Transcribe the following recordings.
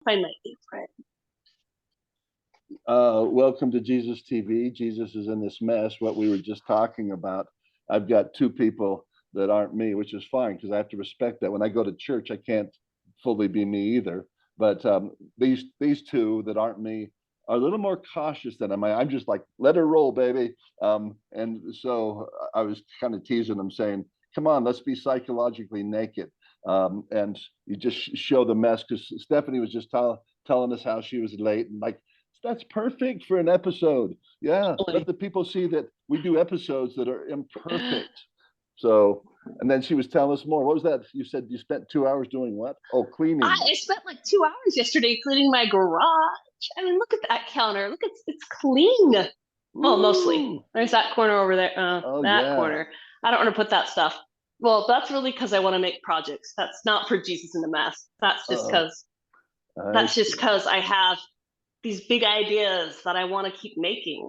find my apron. Welcome to Jesus TV. Jesus is in this mess, what we were just talking about. I've got two people that aren't me, which is fine because I have to respect that. When I go to church, I can't fully be me either. But these two that aren't me are a little more cautious than I'm just like, let her roll, baby. And so I was kind of teasing them, saying, come on, let's be psychologically naked. And you just show the mess, because Stephanie was just telling us how she was late, and like, that's perfect for an episode. Yeah, let the people see that we do episodes that are imperfect. So, and then she was telling us more. What was that? You said you spent 2 hours doing what? Oh, cleaning. I spent like 2 hours yesterday cleaning my garage. I mean, look at that counter. Look, it's clean. Well, mostly. There's that corner over there. Oh, that yeah. corner. I don't want to put that stuff. Well, that's really because I want to make projects. That's not for Jesus in the mess. That's just because I have these big ideas that I want to keep making.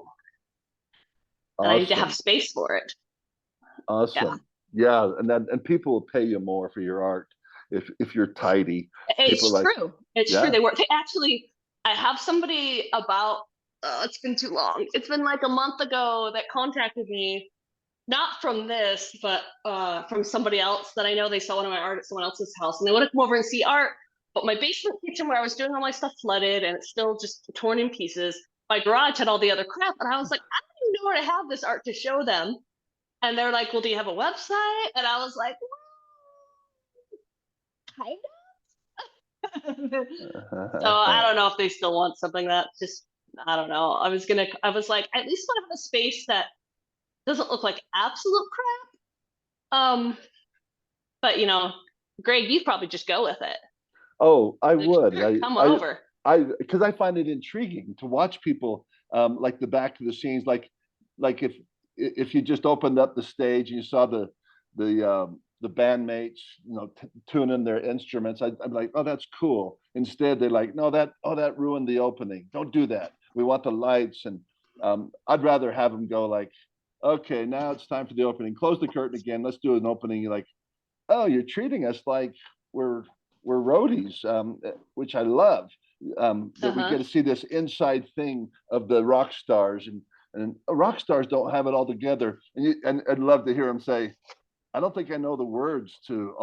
And I need to have space for it. Awesome. Yeah, and people will pay you more for your art if you're tidy. It's true. It's true. They actually. I have somebody about. It's been too long. It's been like a month ago that contacted me, not from this, but from somebody else that I know. They saw one of my art at someone else's house, and they want to come over and see art. But my basement kitchen where I was doing all my stuff flooded, and it's still just torn in pieces. My garage had all the other crap, and I was like, I don't even know where to have this art to show them. And they're like, well, do you have a website? And I was like, well, kind of. So I don't know if they still want something that just, I don't know. I was like, at least want to have a space that doesn't look like absolute crap. But Greg, you'd probably just go with it. Oh, I would. Sure, come on over. Because I find it intriguing to watch people, like the back of the scenes, like if you just opened up the stage and you saw the bandmates, tuning their instruments, I'm like, oh, that's cool. Instead, they're like, no, that ruined the opening. Don't do that. We want the lights, and I'd rather have them go like, okay, now it's time for the opening. Close the curtain again. Let's do an opening. You're like, oh, you're treating us like we're roadies, which I love. That we get to see this inside thing of the rock stars, and rock stars don't have it all together. And I'd love to hear them say, I don't think I know the words to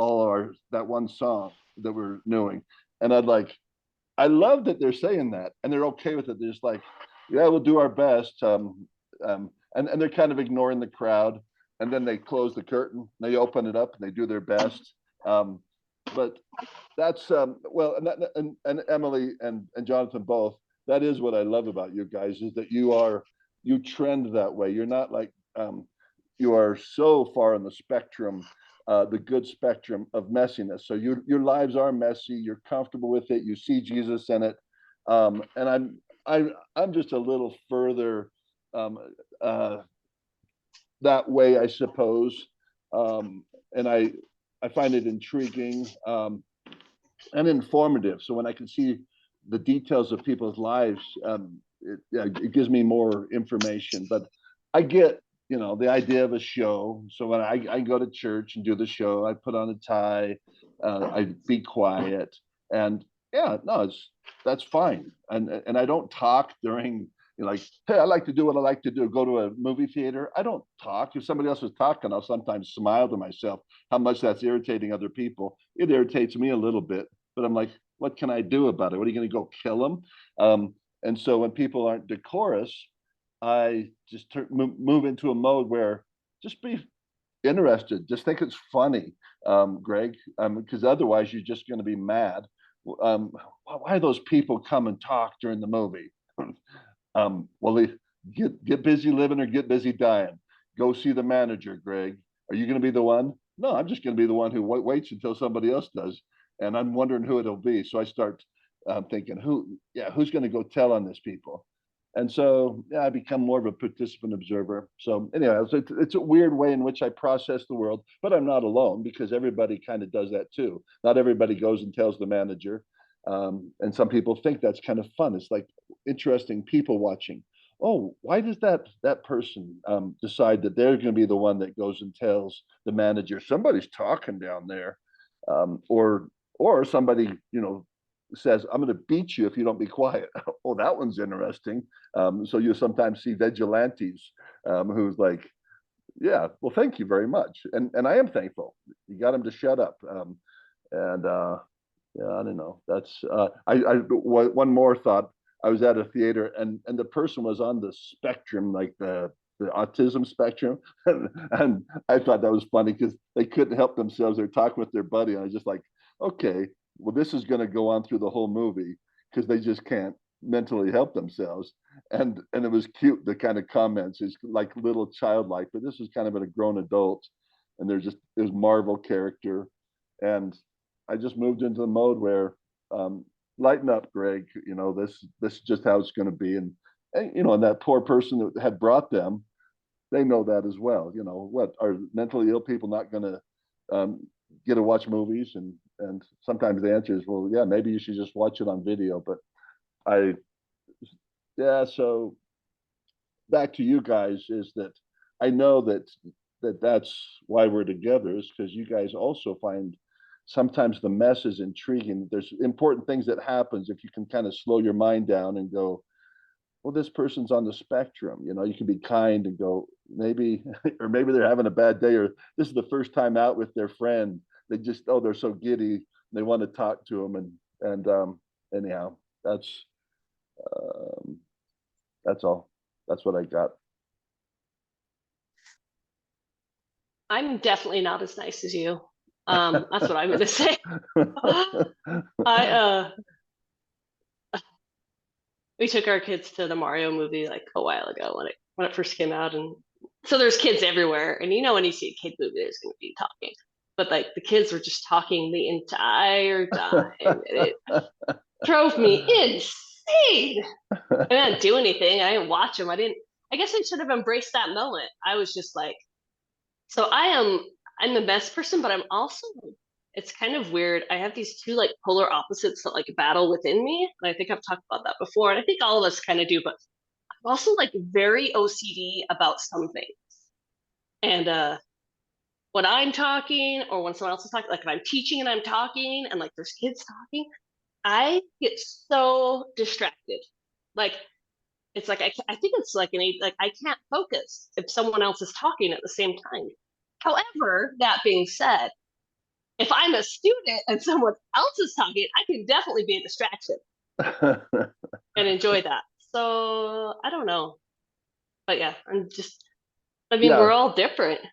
that one song that we're doing. And I love that they're saying that and they're okay with it. They're just like, yeah, we'll do our best. And they're kind of ignoring the crowd. And then they close the curtain, they open it up, and they do their best. But that's well, and Emily and Jonathan both. That is what I love about you guys, is that you trend that way. You're not like you are so far on the spectrum, the good spectrum of messiness. So your lives are messy. You're comfortable with it. You see Jesus in it, and I'm just a little further that way, I suppose, and I find it intriguing and informative. So when I can see the details of people's lives, it gives me more information. But I get, the idea of a show. So when I go to church and do the show, I put on a tie, I be quiet, and yeah, no, that's fine. And I don't talk during, like, hey, I like to do what I like to do. Go to a movie theater. I don't talk. If somebody else is talking, I'll sometimes smile to myself how much that's irritating other people. It irritates me a little bit, but I'm like, what can I do about it? What are you going to go kill them? And so when people aren't decorous, I just move into a mode where just be interested. Just think it's funny, Greg, because otherwise you're just going to be mad. Why those people come and talk during the movie? Well, get busy living or get busy dying. Go see the manager, Greg. Are you going to be the one? No, I'm just going to be the one who waits until somebody else does, and I'm wondering who it'll be. So I start thinking, who's going to go tell on these people? And so I become more of a participant observer. So anyway, it's a weird way in which I process the world, but I'm not alone, because everybody kind of does that too. Not everybody goes and tells the manager. And some people think that's kind of fun. It's like interesting people watching. Oh, why does that person decide that they're going to be the one that goes and tells the manager somebody's talking down there, or somebody says, "I'm going to beat you if you don't be quiet." Oh, that one's interesting. So you sometimes see vigilantes who's like, "Yeah, well, thank you very much," and I am thankful. You got him to shut up. And yeah, I don't know. That's one more thought. I was at a theater and the person was on the spectrum, like the autism spectrum, and I thought that was funny because they couldn't help themselves. They're talking with their buddy, and I was just like, okay, well, this is going to go on through the whole movie because they just can't mentally help themselves. And it was cute. The kind of comments is like little childlike, but this is kind of a grown adult, and there's Marvel character, and I just moved into the mode where lighten up, Greg. You know, this is just how it's going to be, and you know, and that poor person that had brought them, they know that as well. You know, what are mentally ill people not going to get to watch movies? And sometimes the answer is, well, yeah, maybe you should just watch it on video. But I, yeah. So back to you guys is that I know that's why we're together is because you guys also find sometimes the mess is intriguing. There's important things that happens if you can kind of slow your mind down and go, well, this person's on the spectrum. You know, you can be kind and go, maybe, or maybe they're having a bad day, or this is the first time out with their friend. They just, oh, they're so giddy. They want to talk to them. And anyhow, um, that's all. That's what I got. I'm definitely not as nice as you. That's what I'm gonna say. I we took our kids to the Mario movie like a while ago when it first came out, and so there's kids everywhere, and you know when you see a kid movie, there's gonna be talking, but like the kids were just talking the entire time, and it drove me insane. I didn't do anything. I didn't watch them. I didn't. I guess I should have embraced that moment. I was just like, so I'm the best person, but I'm also it's kind of weird. I have these two like polar opposites that like battle within me. And I think I've talked about that before. And I think all of us kind of do, but I'm also like very OCD about some things. And when I'm talking or when someone else is talking, like if I'm teaching and I'm talking and like there's kids talking, I get so distracted. Like it's like I think it's like like I can't focus if someone else is talking at the same time. However, that being said, if I'm a student and someone else is talking, I can definitely be a distraction and enjoy that. So I don't know. But yeah, I mean, Yeah, we're all different. I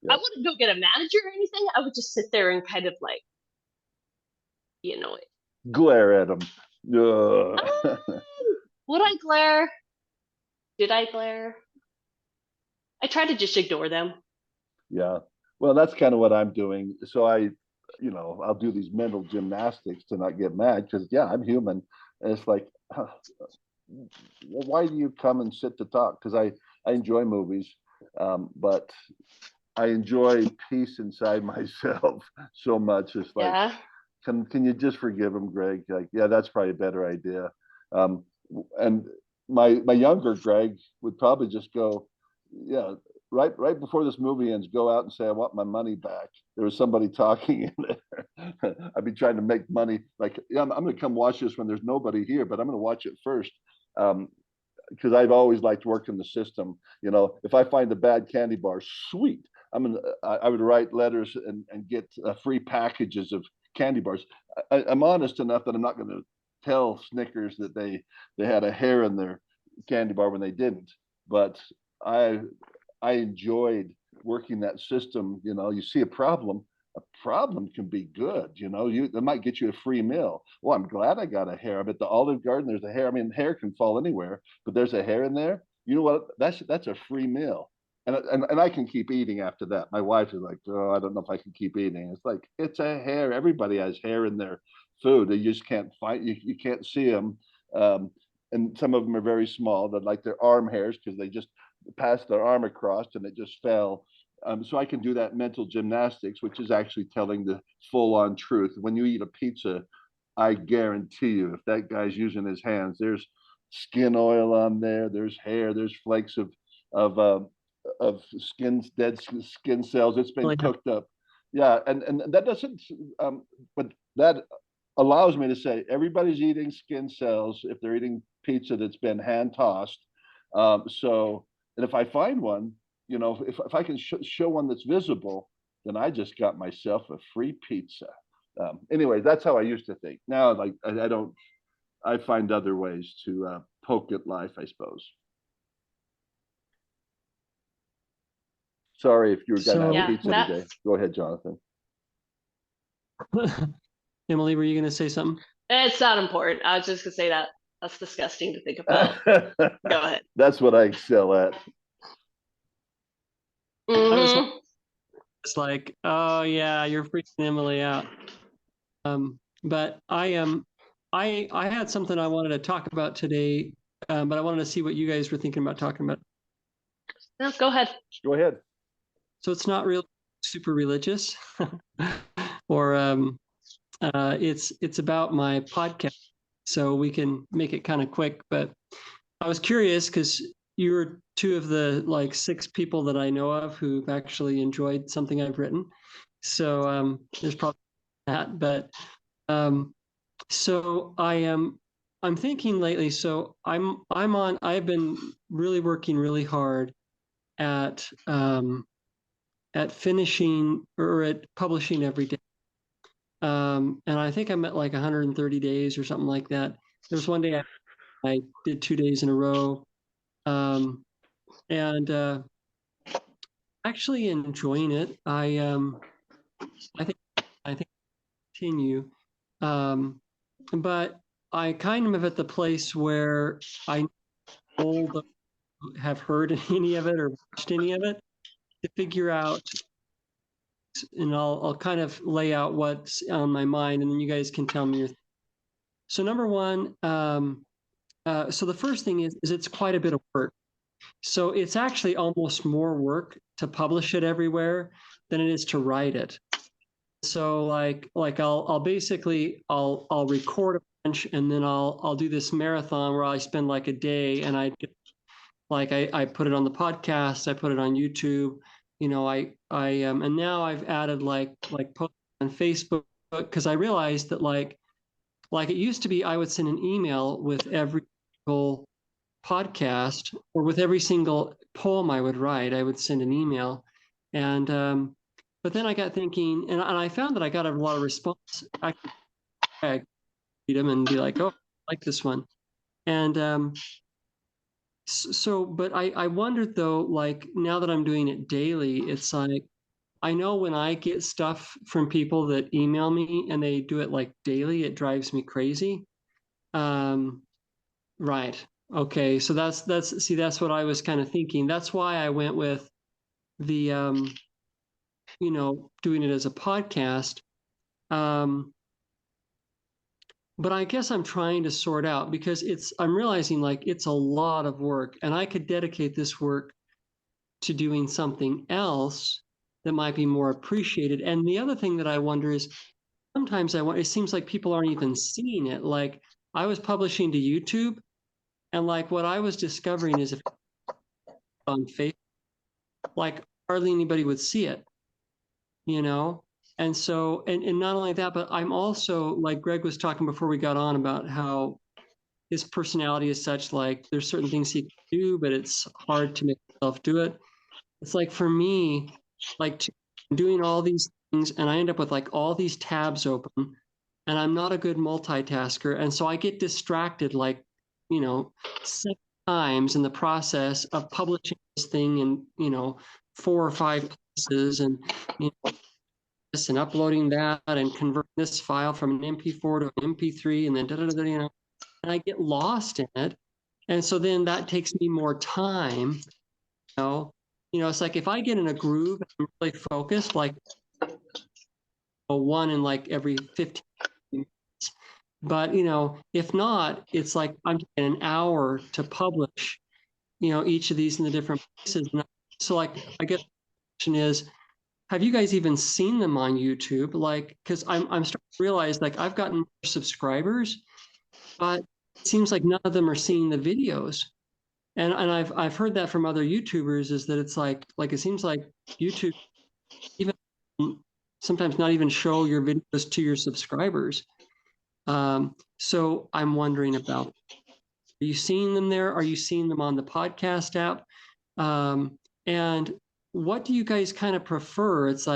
yeah. wouldn't go get a manager or anything. I would just sit there and kind of like, you know, Glare at them. would I glare? Did I glare? I try to just ignore them. Yeah. Well, that's kind of what I'm doing. So you know, I'll do these mental gymnastics to not get mad because, yeah, I'm human. And it's like, well, why do you come and sit to talk? Because I enjoy movies, but I enjoy peace inside myself so much. It's like, Yeah. can you just forgive him, Greg? Like, yeah, that's probably a better idea. Um, and my younger Greg would probably just go, yeah, right before this movie ends, go out and say, I want my money back. There was somebody talking in there. I'd be trying to make money. Like, yeah, I'm going to come watch this when there's nobody here, but I'm going to watch it first. Um, because I've always liked working the system. You know, if I find a bad candy bar, sweet. I would write letters and get free packages of candy bars. I'm honest enough that I'm not going to tell Snickers that they had a hair in their candy bar when they didn't. But I I enjoyed working that system. You know, you see a problem can be good. You know, you they might get you a free meal. Well, I'm glad I got a hair. I'm at the Olive Garden. There's a hair. I mean, hair can fall anywhere, but there's a hair in there. You know what? That's a free meal. And I can keep eating after that. My wife is like, oh, I don't know if I can keep eating. It's like it's a hair. Everybody has hair in their food. You just can't find. You can't see them. Um, and some of them are very small. They're like their arm hairs because they just passed their arm across and it just fell. So I can do that mental gymnastics, which is actually telling the full-on truth. When you eat a pizza, I guarantee you, if that guy's using his hands, there's skin oil on there, there's hair, there's flakes of dead skin cells. It's been Like that. cooked up. Yeah, and that doesn't. But that. allows me to say everybody's eating skin cells if they're eating pizza that's been hand tossed. So, and if I find one, you know, if I can show one that's visible, then I just got myself a free pizza. Anyway, that's how I used to think. Now, like I don't, I find other ways to poke at life, I suppose. Sorry if you were going to have pizza today. Go ahead, Jonathan. Emily, were you going to say something? It's not important. I was just going to say that. That's disgusting to think about. Go ahead. That's what I excel at. Mm-hmm. It's like, oh yeah, you're freaking Emily out. But I had something I wanted to talk about today, but I wanted to see what you guys were thinking about talking about. No, go ahead. Go ahead. So it's not real super religious, or it's about my podcast. So we can make it kind of quick. But I was curious because you were two of the like 6 people that I know of who've actually enjoyed something I've written. So there's probably that, but so I'm thinking lately. So I've been really working really hard at finishing or at publishing every day. And I think I'm at like 130 days or something like that. There was one day I did 2 days in a row. And actually enjoying it. I think continue. But I kind of at the place where I have heard any of it or watched any of it to figure out, and I'll kind of lay out what's on my mind, and then you guys can tell me your. So number one, so the first thing is it's quite a bit of work. So it's actually almost more work to publish it everywhere than it is to write it. So like I'll basically I'll record a bunch and then I'll do this marathon where I spend like a day and I put it on the podcast, I put it on YouTube, you know, and now I've added like posts on Facebook because I realized that like it used to be I would send an email with every single podcast or with every single poem I would write, I would send an email. And but then I got thinking, and I found that I got a lot of response. I could read them and be like, oh, I like this one. And so, but I wondered though, like now that I'm doing it daily, it's like, I know when I get stuff from people that email me and they do it like daily, it drives me crazy. Right. Okay. So that's what I was kind of thinking. That's why I went with the, you know, doing it as a podcast. But I guess I'm trying to sort out because I'm realizing like it's a lot of work and I could dedicate this work to doing something else that might be more appreciated. And the other thing that I wonder is sometimes it seems like people aren't even seeing it. Like I was publishing to YouTube and like what I was discovering is if on Facebook, like hardly anybody would see it, you know? And so, and not only that, but I'm also like Greg was talking before we got on about how his personality is such like there's certain things he can do, but it's hard to make himself do it. It's like for me, like doing all these things and I end up with like all these tabs open and I'm not a good multitasker. And so I get distracted like, you know, 7 times in the process of publishing this thing in, you know, 4 or 5 places and, you know, this and uploading that and converting this file from an MP4 to an MP3 and then you know, and I get lost in it. And so then that takes me more time, you know, it's like if I get in a groove and I'm really focused, like one in like every 15 minutes. But, you know, if not, it's like I'm taking an hour to publish, you know, each of these in the different places. So like, I guess the question is, have you guys even seen them on YouTube? Like, because I'm starting to realize like I've gotten more subscribers, but it seems like none of them are seeing the videos. And I've heard that from other YouTubers is that it's like it seems like YouTube even sometimes not even show your videos to your subscribers. So I'm wondering about, are you seeing them there? Are you seeing them on the podcast app? And what do you guys kind of prefer? So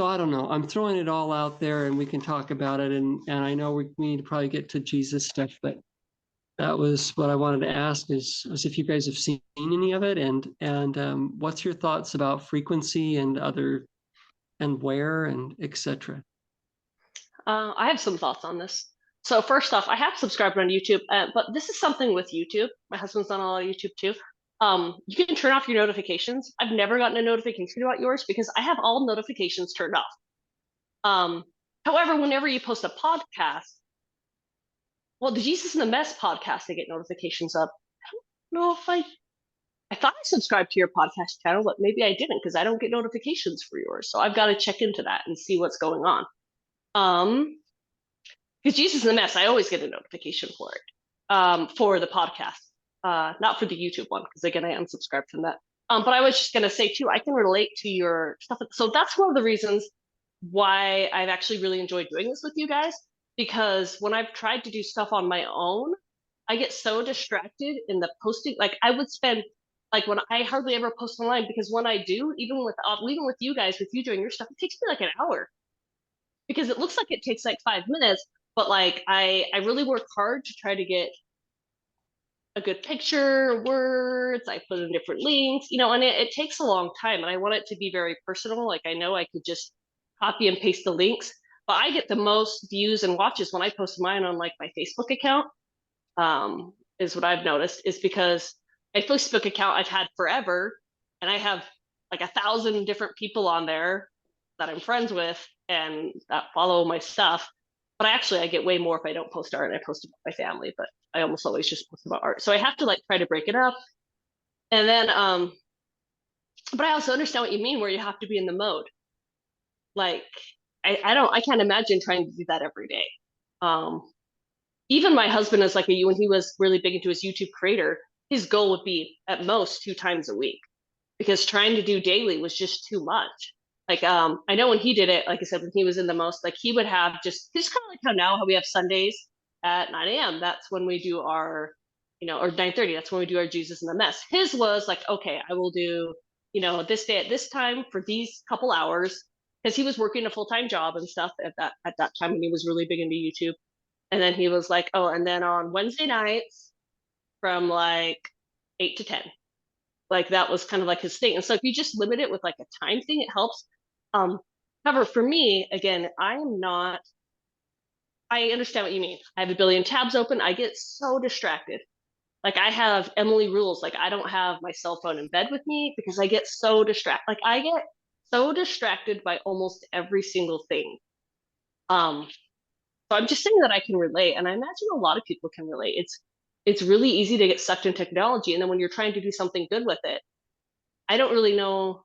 I don't know. I'm throwing it all out there, and we can talk about it. And I know we need to probably get to Jesus stuff, but that was what I wanted to ask is if you guys have seen any of it, and what's your thoughts about frequency and where and etc. I have some thoughts on this. So first off, I have subscribed on YouTube, but this is something with YouTube. My husband's done a lot of YouTube too. You can turn off your notifications. I've never gotten a notification about yours because I have all notifications turned off. However, whenever you post a podcast, well, the Jesus in the Mess podcast, I get notifications of. I don't know if I thought I subscribed to your podcast channel, but maybe I didn't because I don't get notifications for yours. So I've got to check into that and see what's going on. Because Jesus in the Mess, I always get a notification for it, for the podcast, not for the YouTube one, because again, I unsubscribed from that. But I was just gonna say too, I can relate to your stuff. So that's one of the reasons why I've actually really enjoyed doing this with you guys, because when I've tried to do stuff on my own, I get so distracted in the posting. Like I would spend, like when I hardly ever post online, because when I do, even with you guys, with you doing your stuff, it takes me like an hour because it looks like it takes like 5 minutes, but like I really work hard to try to get a good picture, words, I put in different links, and it takes a long time, and I want it to be very personal. Like I know I could just copy and paste the links, but I get the most views and watches when I post mine on like my Facebook account. Is what I've noticed is because my Facebook account I've had forever, and I have like 1,000 different people on there that I'm friends with and that follow my stuff. But I get way more if I don't post art and I post about my family, but I almost always just post about art. So I have to like try to break it up. And then but I also understand what you mean where you have to be in the mode. Like I can't imagine trying to do that every day. Um Even my husband is like when he was really big into his YouTube creator, his goal would be at most 2 times a week because trying to do daily was just too much. Like I know when he did it, like I said, when he was in the most, like he would have just kind of like how we have Sundays at 9 a.m. That's when we do our, or 9:30. That's when we do our Jesus in the Mess. His was like, okay, I will do, this day at this time for these couple hours because he was working a full-time job and stuff at that time when he was really big into YouTube. And then he was like, oh, and then on Wednesday nights from like 8 to 10. Like that was kind of like his thing. And so if you just limit it with like a time thing, it helps. However, for me, again, I understand what you mean. I have a billion tabs open. I get so distracted. Like I have Emily rules. Like I don't have my cell phone in bed with me because I get so distracted. Like I get so distracted by almost every single thing. So I'm just saying that I can relate, and I imagine a lot of people can relate. It's really easy to get sucked in technology, and then when you're trying to do something good with it, I don't really know.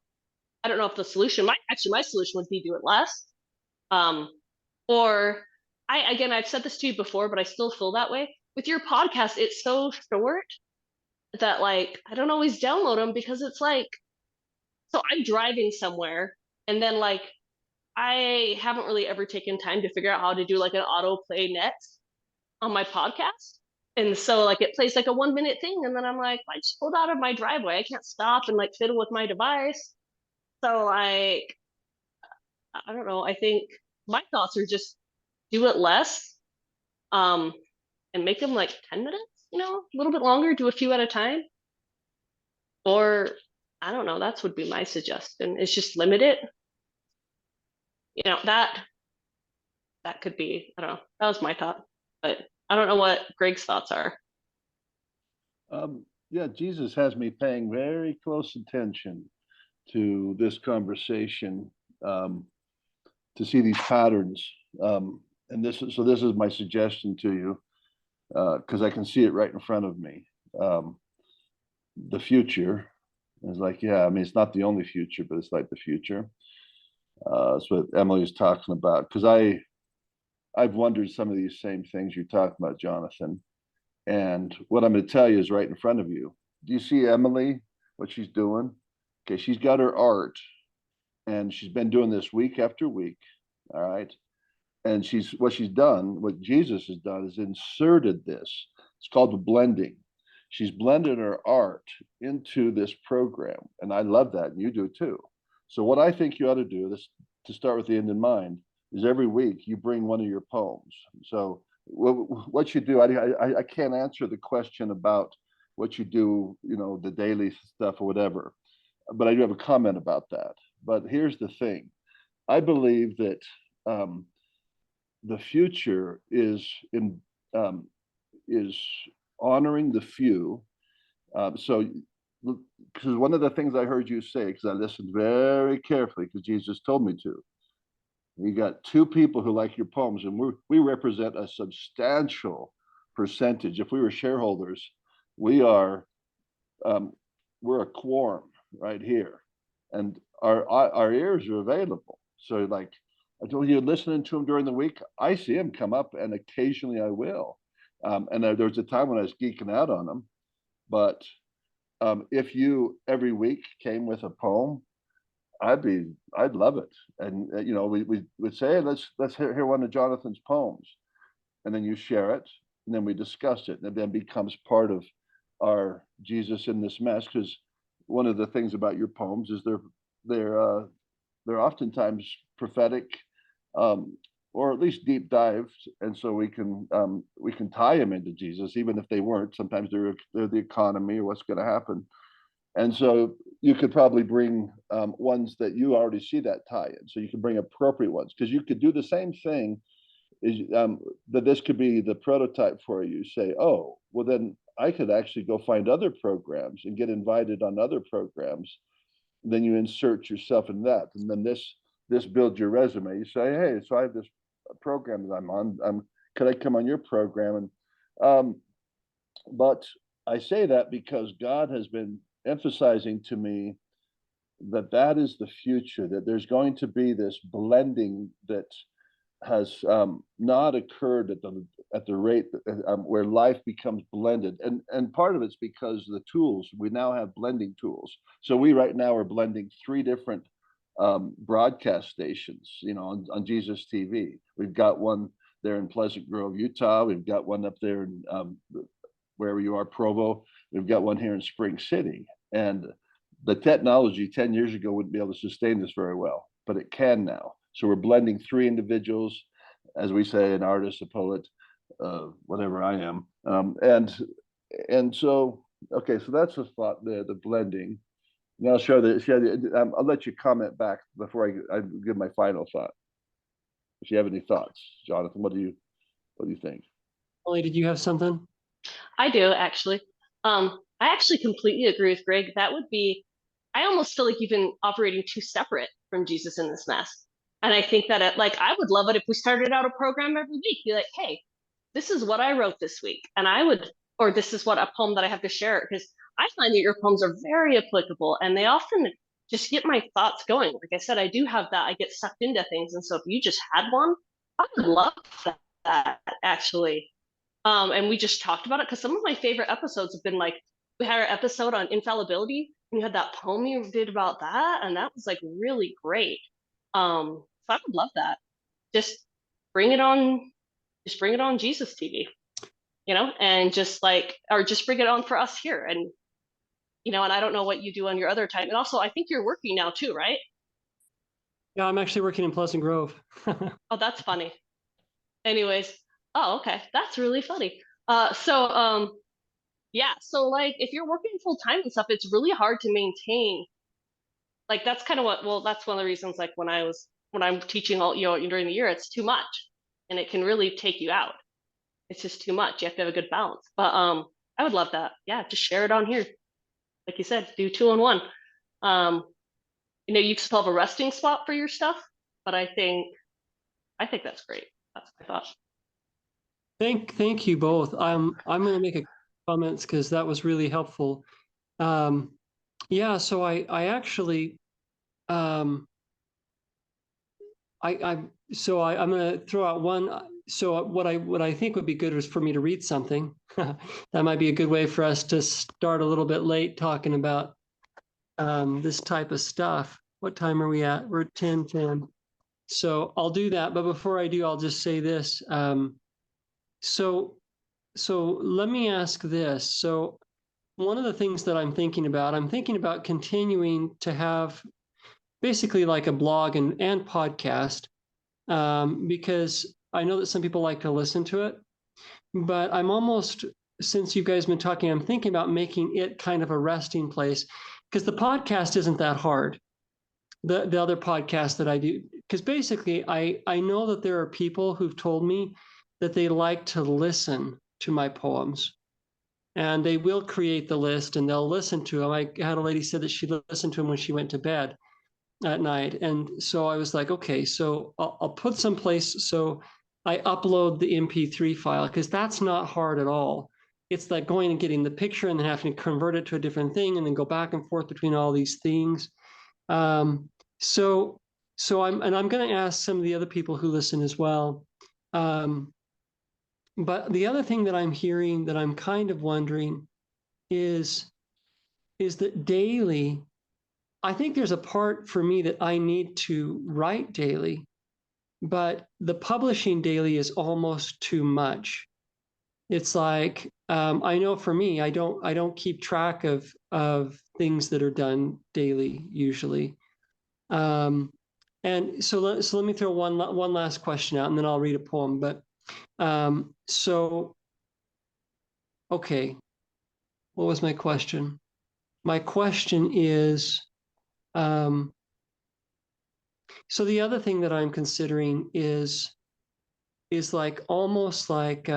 I don't know if the solution my solution would be do it less. Um, or I've said this to you before, but I still feel that way. With your podcast, it's so short that like I don't always download them because it's like so I'm driving somewhere and then like I haven't really ever taken time to figure out how to do like an autoplay next on my podcast. And so like it plays like a 1 minute thing and then I'm like, I just pulled out of my driveway. I can't stop and like fiddle with my device. So like I don't know. I think my thoughts are just do it less, um, and make them like 10 minutes, a little bit longer, do a few at a time. Or I don't know, that's would be my suggestion. Is just limit it. That could be, I don't know. That was my thought. But I don't know what Greg's thoughts are. Yeah, Jesus has me paying very close attention to this conversation, to see these patterns. And this is my suggestion to you, because I can see it right in front of me. The future is like, yeah, I mean, it's not the only future, but it's like the future. That's what Emily is talking about. Because I've wondered some of these same things you're talking about, Jonathan. And what I'm going to tell you is right in front of you. Do you see Emily, what she's doing? Okay, she's got her art and she's been doing this week after week. All right. And what she's done, what Jesus has done, is inserted this. It's called the blending. She's blended her art into this program, and I love that, and you do too. So what I think you ought to do, this to start with the end in mind, is every week you bring one of your poems. So what you do, I can't answer the question about what you do, the daily stuff or whatever, but I do have a comment about that. But here's the thing: I believe that the future is honoring the few. So, because one of the things I heard you say, because I listened very carefully, because Jesus told me to. You got two people who like your poems, and we represent a substantial percentage. If we were shareholders, we're a quorum right here, and our ears are available. So, like I told you, listening to them during the week, I see them come up, and occasionally I will. And there was a time when I was geeking out on them, but if you every week came with a poem, I'd love it. And we would say, hey, let's hear one of Jonathan's poems, and then you share it, and then we discuss it, and it then becomes part of our Jesus in this mess. Because one of the things about your poems is they're oftentimes prophetic, or at least deep dives, and so we can tie them into Jesus, even if they weren't. Sometimes they're the economy or what's going to happen. And so you could probably bring ones that you already see that tie in. So you can bring appropriate ones, because you could do the same thing. Is that this could be the prototype for you? Say, oh, well, then I could actually go find other programs and get invited on other programs. Then you insert yourself in that, and then this builds your resume. You say, hey, so I have this program that I'm on. Could I come on your program? And but I say that because God has been emphasizing to me that is the future, that there's going to be this blending that has not occurred at the rate where life becomes blended, and part of it's because the tools, we now have blending tools. So we right now are blending 3 different broadcast stations, on Jesus TV. We've got one there in Pleasant Grove, Utah. We've got one up there in wherever you are, Provo. We've got one here in Spring City. And the technology 10 years ago wouldn't be able to sustain this very well, but it can now. So we're blending 3 individuals, as we say, an artist, a poet, whatever I am. And so, okay, so that's a thought there, the blending. Now I'll show I'll let you comment back before I give my final thought. If you have any thoughts, Jonathan, what do you think? Molly, did you have something? I do actually. I actually completely agree with Greg. That would be, I almost feel like you've been operating too separate from Jesus in this mess. And I think that I would love it if we started out a program every week. Be like, hey, this is what I wrote this week. And or this is what a poem that I have to share. Because I find that your poems are very applicable, and they often just get my thoughts going. Like I said, I do have that. I get sucked into things. And so if you just had one, I would love that actually. And we just talked about it, because some of my favorite episodes have been like, we had our episode on infallibility, and you had that poem you did about that, and that was like really great. So I would love that. Just bring it on, Jesus TV, and just bring it on for us here. And and I don't know what you do on your other time. And also, I think you're working now too, right? Yeah, I'm actually working in Pleasant Grove. Oh, that's funny. Anyways, oh, okay, that's really funny. Yeah, so if you're working full time and stuff, it's really hard to maintain. That's kind of that's one of the reasons. When I'm teaching all during the year, it's too much, and it can really take you out. It's just too much. You have to have a good balance. But I would love that. Yeah, just share it on here, like you said, do 2 in 1. You still have a resting spot for your stuff, but I think that's great. That's my thought. Thank you both. I'm going to make a comments because that was really helpful. Yeah, so I actually I'm going to throw out one. So what I think would be good is for me to read something. That might be a good way for us to start a little bit late talking about this type of stuff. What time are we at? We're at 10:10. So I'll do that. But before I do, I'll just say this. So let me ask this. So one of the things that I'm thinking about continuing to have basically like a blog and podcast, because I know that some people like to listen to it, but I'm almost, since you guys have been talking, I'm thinking about making it kind of a resting place, because the podcast isn't that hard. The other podcast that I do, because basically I know that there are people who've told me that they like to listen to my poems, and they will create the list and they'll listen to them. I had a lady said that she listened to them when she went to bed at night. And so I was like, okay, so I'll put someplace. So I upload the MP3 file, because that's not hard at all. It's like going and getting the picture and then having to convert it to a different thing and then go back and forth between all these things. Um, so I'm going to ask some of the other people who listen as well. But the other thing that I'm hearing that I'm kind of wondering is that daily, I think there's a part for me that I need to write daily, but the publishing daily is almost too much. It's like, I know for me, I don't keep track of things that are done daily usually. And so let me throw one last question out, and then I'll read a poem. But okay, what was my question? My question is, so the other thing that I'm considering is like almost like,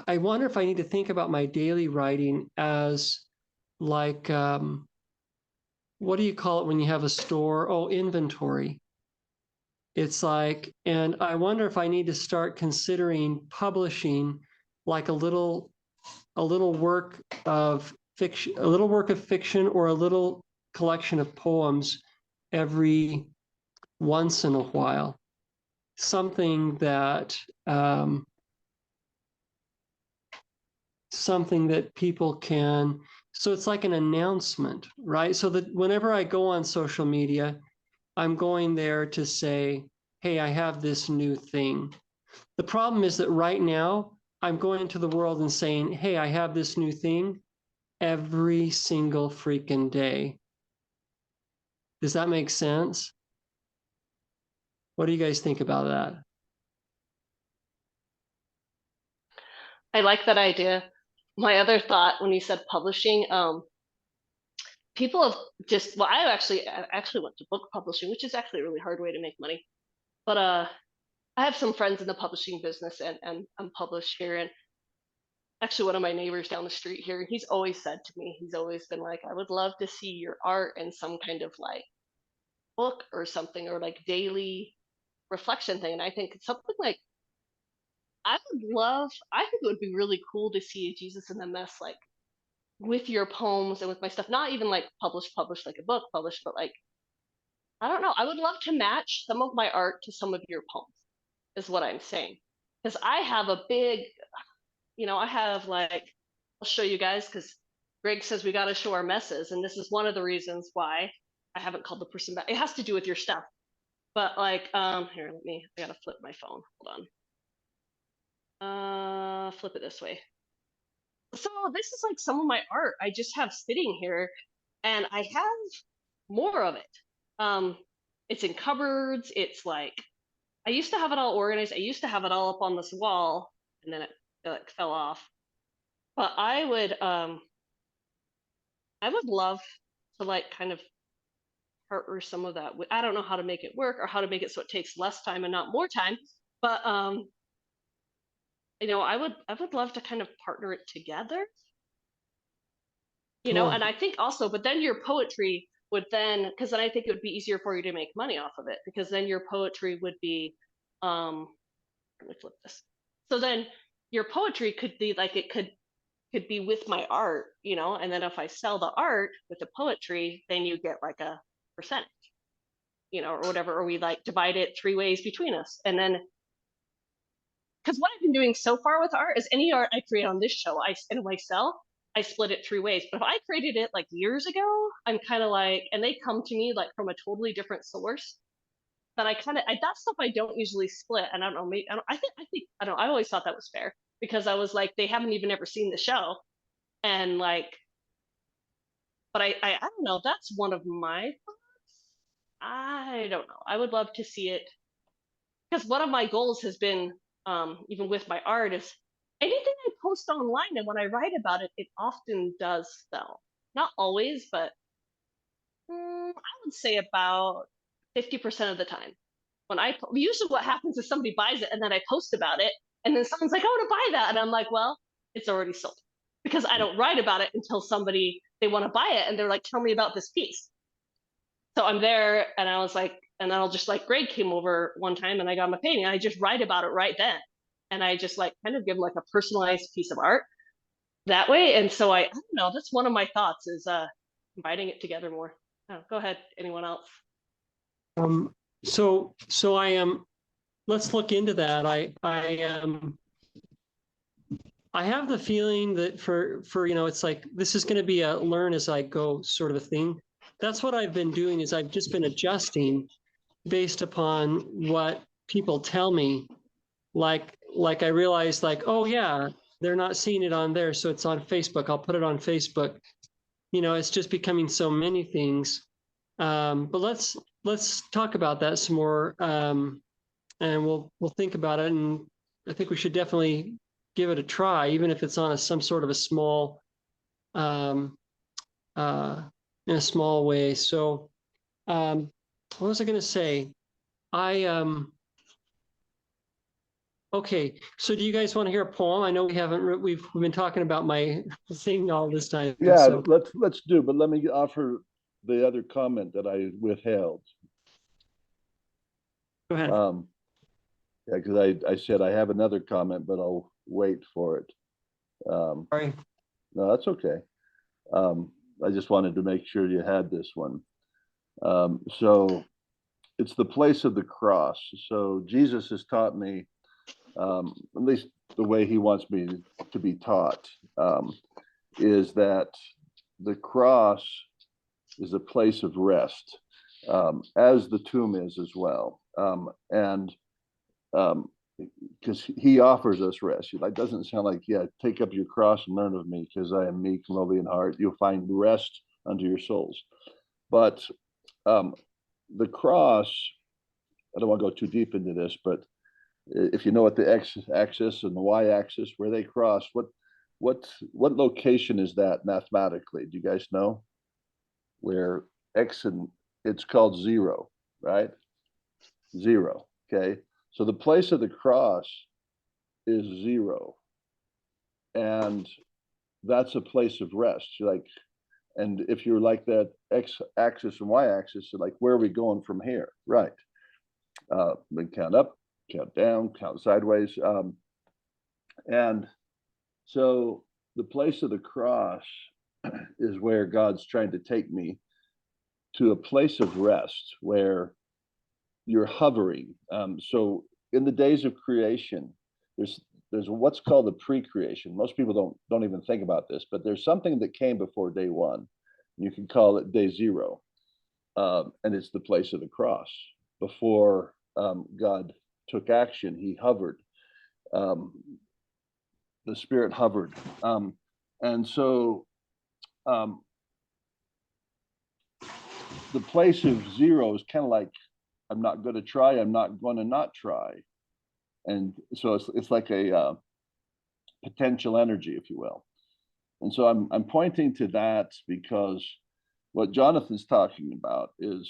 I wonder if I need to think about my daily writing as like, what do you call it when you have a store? Oh, inventory. It's like, and I wonder if I need to start considering publishing like a little work of fiction, or a little collection of poems every once in a while. Something that people can, so it's like an announcement, right? So that whenever I go on social media, I'm going there to say, hey, I have this new thing. The problem is that right now I'm going into the world and saying, hey, I have this new thing every single freaking day. Does that make sense? What do you guys think about that? I like that idea. My other thought when you said publishing, people have just, well, I actually went to book publishing, which is actually a really hard way to make money. But I have some friends in the publishing business, and I'm published here. And actually, one of my neighbors down the street here, he's always said to me, he's always been like, I would love to see your art in some kind of like book or something, or like daily reflection thing. And I think it's something like, I think it would be really cool to see a Jesus in the Mess, like with your poems and with my stuff, not even like published like a book published, but like, I don't know. I would love to match some of my art to some of your poems, is what I'm saying. Because I have a big, I have like, I'll show you guys, because Greg says we got to show our messes. And this is one of the reasons why I haven't called the person back. It has to do with your stuff. But like, here, I got to flip my phone. Hold on. Flip it this way. So this is like some of my art I just have sitting here, and I have more of it. It's in cupboards. It's like, I used to have it all organized. I used to have it all up on this wall, and then it like fell off. But I would love to like kind of partner some of that. I don't know how to make it work, or how to make it so it takes less time and not more time. But I would love to kind of partner it together. Cool. And I think also, but then your poetry would then, because then I think it would be easier for you to make money off of it, because then your poetry would be, let me flip this. So then your poetry could be like, it could be with my art, and then if I sell the art with the poetry, then you get like a percentage, or whatever, or we like divide it 3 ways between us. And then, because what I've been doing so far with art is any art I create on this show, I sell, I split it 3 ways. But if I created it like years ago, I'm kind of like, and they come to me like from a totally different source, then that stuff I don't usually split. And I don't know, maybe I don't know. I always thought that was fair because I was like, they haven't even ever seen the show, and like, but I don't know. That's one of my thoughts. I don't know. I would love to see it because one of my goals has been, even with my art, is anything I post online and when I write about it, it often does sell. Not always, but I would say about 50% of the time. Usually what happens is somebody buys it and then I post about it, and then someone's like, "I want to buy that," and I'm like, "Well, it's already sold," because I don't write about it until they want to buy it and they're like, "Tell me about this piece." So I'm there, and I was like, and then I'll just like, Greg came over one time and I got him a painting, and I just write about it right then, and I just like kind of give him like a personalized piece of art that way. And so I don't know, that's one of my thoughts is combining it together more. Oh, go ahead, anyone else? So I am, let's look into that. I have the feeling that for it's like this is going to be a learn as I go sort of a thing. That's what I've been doing, is I've just been adjusting based upon what people tell me. Like I realized, like, oh yeah, they're not seeing it on there, so it's on Facebook. I'll put it on Facebook. It's just becoming so many things. But let's talk about that some more, and we'll think about it. And I think we should definitely give it a try, even if it's on some sort of a small, in a small way. So, what was I going to say? Okay. So do you guys want to hear a poem? I know we've been talking about my thing all this time. Yeah, So let's do, but let me offer the other comment that I withheld. go ahead. Yeah, because I said I have another comment, but I'll wait for it. Sorry. No, that's okay. I just wanted to make sure you had this one. So it's the place of the cross. So Jesus has taught me, at least the way he wants me to be taught, is that the cross is a place of rest, as the tomb is as well. And because he offers us rest. It doesn't sound like, yeah, take up your cross and learn of me, because I am meek and lowly in heart. You'll find rest unto your souls. But the cross, I don't want to go too deep into this, but if you know what the x-axis and the y-axis, where they cross, what location is that mathematically? Do you guys know? Where x, and it's called 0, right? 0. Okay. So the place of the cross is 0. And that's a place of rest. And if you're like that x-axis and y-axis, like, where are we going from here? Right. We count up, count down, count sideways. And so the place of the cross is where God's trying to take me, to a place of rest where you're hovering. So in the days of creation, there's what's called the pre-creation. Most people don't even think about this, but there's something that came before day one. You can call it day 0, and it's the place of the cross. Before God took action, he hovered. The Spirit hovered, and so the place of 0 is kind of like, I'm not going to try, I'm not going to not try. And so it's like a potential energy, if you will. And so I'm pointing to that because what Jonathan's talking about is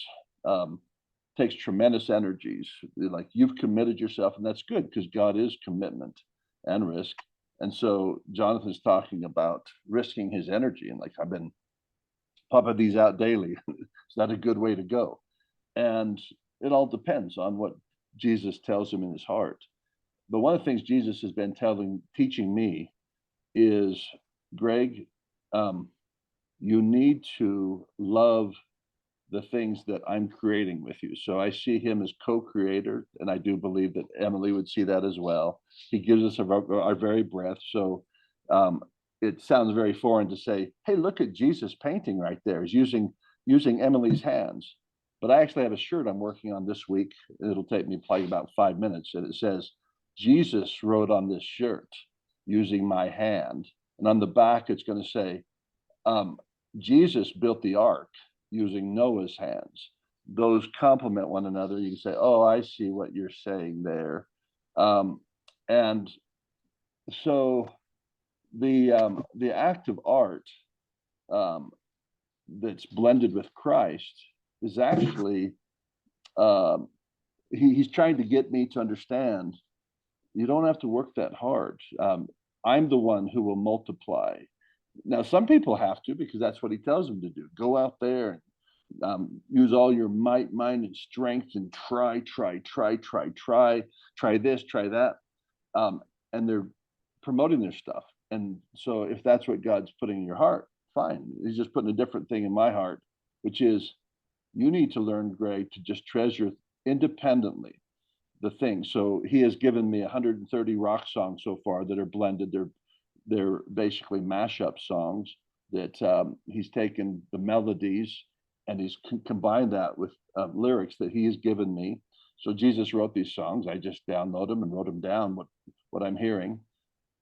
takes tremendous energies. Like, you've committed yourself, and that's good, because God is commitment and risk. And so Jonathan's talking about risking his energy, and like, I've been pumping these out daily. Is that a good way to go? And it all depends on what Jesus tells him in his heart. But one of the things Jesus has been teaching me is, Greg, you need to love the things that I'm creating with you. So I see him as co-creator, and I do believe that Emily would see that as well. He gives us our very breath. So it sounds very foreign to say, hey, look at Jesus painting right there. He's using Emily's hands. But I actually have a shirt I'm working on this week. It'll take me probably about 5 minutes. And it says, Jesus wrote on this shirt using my hand. And on the back, it's going to say, Jesus built the ark using Noah's hands. Those complement one another. You can say, oh, I see what you're saying there. And so the act of art that's blended with Christ is actually he's trying to get me to understand you don't have to work that hard. I'm the one who will multiply. Now, some people have to because that's what he tells them to do. Go out there and use all your might, mind, and strength and try this, try that. And they're promoting their stuff. And so if that's what God's putting in your heart, fine. He's just putting a different thing in my heart, which is you need to learn, Greg, to just treasure independently the thing. So he has given me 130 rock songs so far that are blended. They're basically mashup songs that he's taken the melodies and he's combined that with lyrics that he has given me. So Jesus wrote these songs. I just download them and wrote them down, what I'm hearing.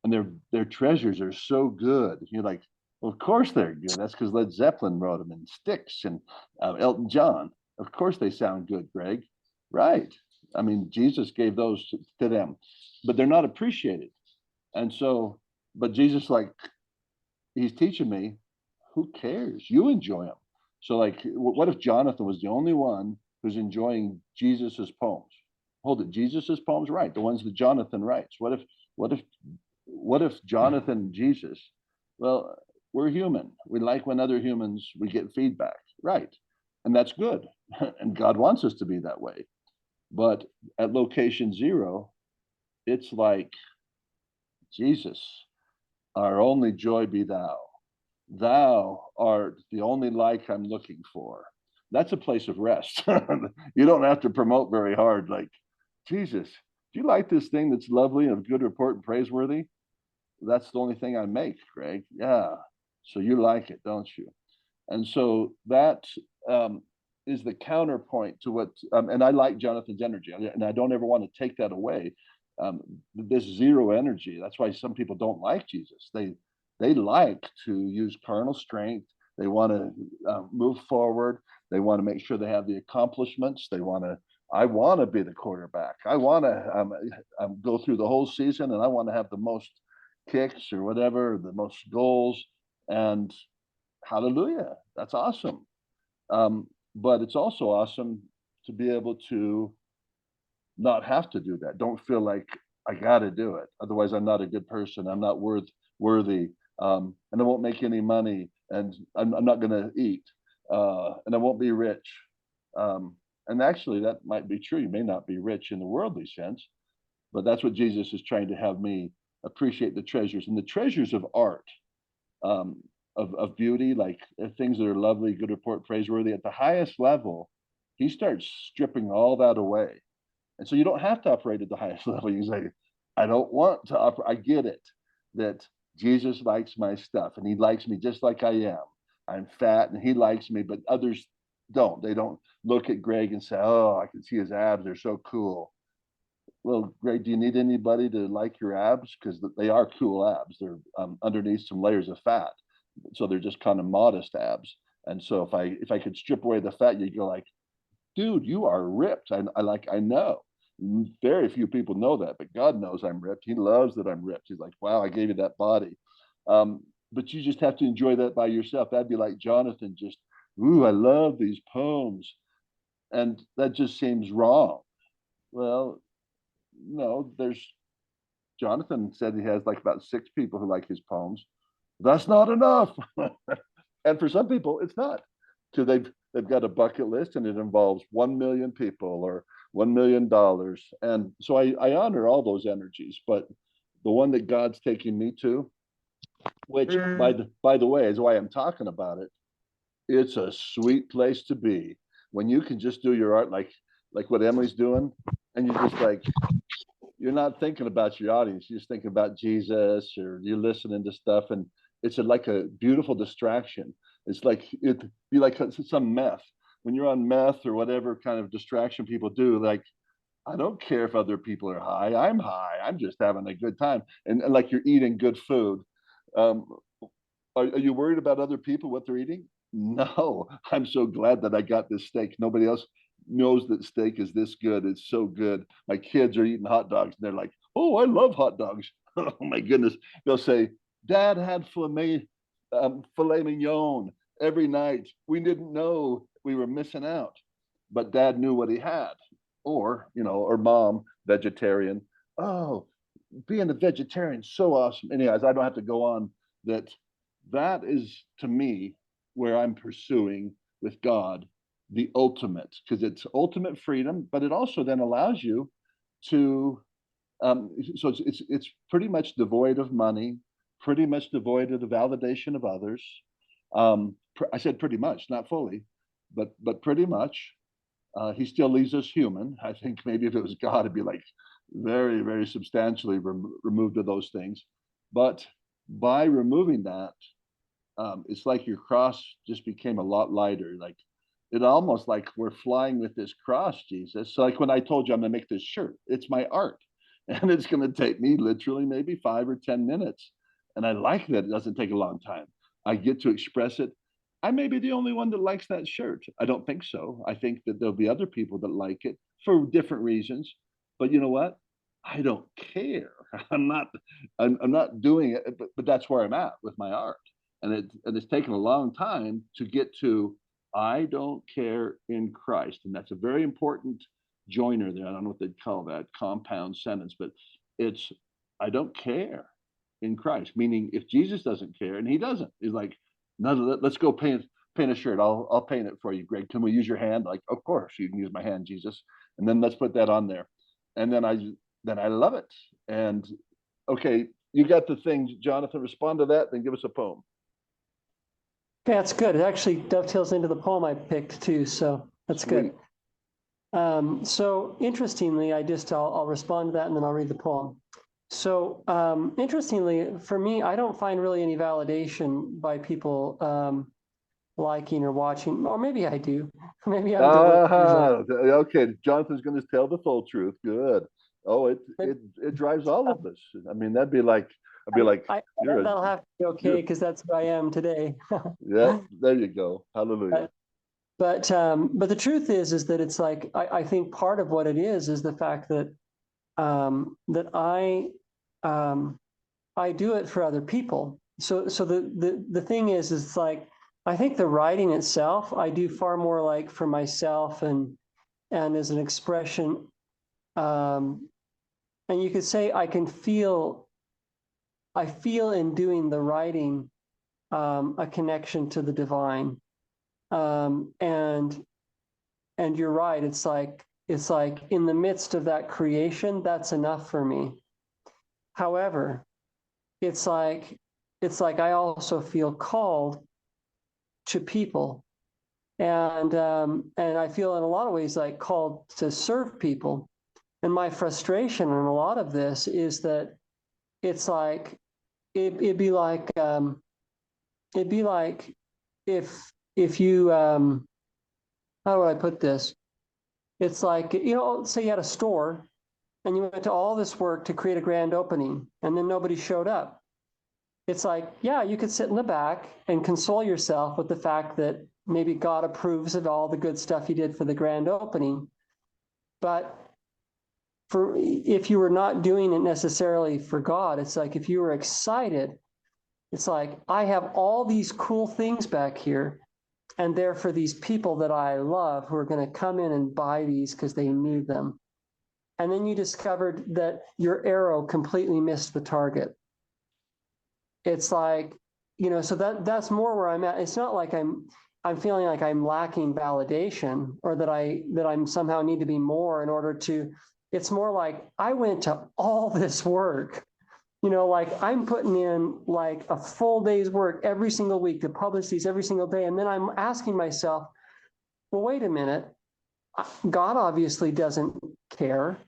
And their treasures are so good. You're like, well, of course they're good. That's because Led Zeppelin wrote them, and Styx and Elton John. Of course they sound good, Greg. Right. I mean, Jesus gave those to them, but they're not appreciated. And so, but Jesus, like, he's teaching me, who cares? You enjoy them. So like, what if Jonathan was the only one who's enjoying Jesus's poems? Hold it, Jesus's poems, right? The ones that Jonathan writes. What if Jonathan and Jesus? Well, we're human. We like when other humans, we get feedback, right? And that's good. And God wants us to be that way. But at location 0, it's like, Jesus, our only joy be thou. Thou art the only like I'm looking for. That's a place of rest. You don't have to promote very hard. Like, Jesus, do you like this thing that's lovely and of good report and praiseworthy? That's the only thing I make, Greg. Yeah. So you like it, don't you? And so that is the counterpoint to what, and I like Jonathan's energy, and I don't ever want to take that away. This 0 energy. That's why some people don't like Jesus. They like to use carnal strength. They want to move forward. They want to make sure they have the accomplishments. I want to be the quarterback. I want to go through the whole season, and I want to have the most kicks or whatever, the most goals. And hallelujah, that's awesome. But it's also awesome to be able to not have to do that. Don't feel like I got to do it. Otherwise, I'm not a good person. I'm not worthy. And I won't make any money, and I'm not going to eat, and I won't be rich. And actually, that might be true. You may not be rich in the worldly sense, but that's what Jesus is trying to have me appreciate, the treasures and the treasures of art, of beauty, like things that are lovely, good report, praiseworthy. At the highest level, he starts stripping all that away. And so you don't have to operate at the highest level. You say, I don't want to operate. I get it that Jesus likes my stuff and he likes me just like I am. I'm fat and he likes me, but others don't. They don't look at Greg and say, oh, I can see his abs. They're so cool. Well, Greg, do you need anybody to like your abs? Because they are cool abs. They're underneath some layers of fat. So they're just kind of modest abs. And so if I could strip away the fat, you go like, dude, you are ripped. I know. Very few people know that, but God knows I'm ripped. He loves that I'm ripped. He's like, wow, I gave you that body. But you just have to enjoy that by yourself. That'd be like Jonathan just, ooh, I love these poems. And that just seems wrong. Well, no, Jonathan said he has like about 6 people who like his poems. That's not enough. And for some people, it's not. So they've got a bucket list and it involves 1 million people or $1 million. And so I honor all those energies, but the one that God's taking me to, which by the way, is why I'm talking about it. It's a sweet place to be when you can just do your art like what Emily's doing, and you're just like, you're not thinking about your audience, you're just thinking about Jesus, or you're listening to stuff, and It's like a beautiful distraction. It's like it'd be like some meth. When you're on meth or whatever kind of distraction people do, like I don't care if other people are high. I'm high. I'm just having a good time, and like you're eating good food. Um, are you worried about other people what they're eating? No, I'm so glad that I got this steak. Nobody else knows that steak is this good. It's so good. My kids are eating hot dogs, and they're like, "Oh, I love hot dogs." Oh my goodness! They'll say, "Dad had filet mignon every night. We didn't know we were missing out, but Dad knew what he had." Or or mom, vegetarian. Oh, being a vegetarian, so awesome. Anyways, I don't have to go on that. That is to me where I'm pursuing with God the ultimate, because it's ultimate freedom, but it also then allows you to so it's pretty much devoid of money, pretty much devoid of the validation of others. I said pretty much, not fully, but pretty much. He still leaves us human. I think maybe if it was God, it'd be like very, very substantially removed of those things. But by removing that, it's like your cross just became a lot lighter. Like it almost like we're flying with this cross, Jesus. So like when I told you I'm gonna make this shirt, it's my art. And it's gonna take me literally maybe 5 or 10 minutes. And I like that it doesn't take a long time. I get to express it. I may be the only one that likes that shirt. I don't think so. I think that there'll be other people that like it for different reasons. But you know what? I don't care. I'm not doing it, but that's where I'm at with my art. And it's taken a long time to get to I don't care in Christ. And that's a very important joiner there. I don't know what they'd call that compound sentence, but it's I don't care in Christ, meaning if Jesus doesn't care, and he doesn't, he's like, no, let's go paint a shirt. I'll paint it for you, Greg. Can we use your hand? Like, of course you can use my hand, Jesus. And then let's put that on there. And then I love it. And okay, you got the thing, Jonathan. Respond to that, then give us a poem. Yeah, that's good. It actually dovetails into the poem I picked too, so that's Sweet. good. So interestingly, I'll respond to that and then I'll read the poem. So interestingly, for me, I don't find really any validation by people liking or watching, or maybe I do. Maybe I'm Okay, Jonathan's going to tell the full truth. Good. Oh, it drives all of us. I mean, I'd be like, that'll have to be okay because that's who I am today. Yeah, there you go. Hallelujah. But the truth is that it's like I think part of what it is the fact that that I do it for other people. So the thing is it's like I think the writing itself I do far more like for myself and as an expression, and you could say I feel in doing the writing a connection to the divine, and you're right. It's like in the midst of that creation, that's enough for me. However, it's like I also feel called to people, and I feel in a lot of ways like called to serve people. And my frustration in a lot of this is that it's like it'd be like if you how do I put this? It's like, say you had a store and you went to all this work to create a grand opening and then nobody showed up. It's like, yeah, you could sit in the back and console yourself with the fact that maybe God approves of all the good stuff you did for the grand opening. But if you were not doing it necessarily for God, it's like if you were excited, it's like, I have all these cool things back here, and they're for these people that I love who are going to come in and buy these because they need them. And then you discovered that your arrow completely missed the target. It's like, so that's more where I'm at. It's not like I'm feeling like I'm lacking validation or that I'm somehow need to be more in order to. It's more like I went to all this work, like I'm putting in like a full day's work every single week to publish these every single day. And then I'm asking myself, well, wait a minute. God obviously doesn't care.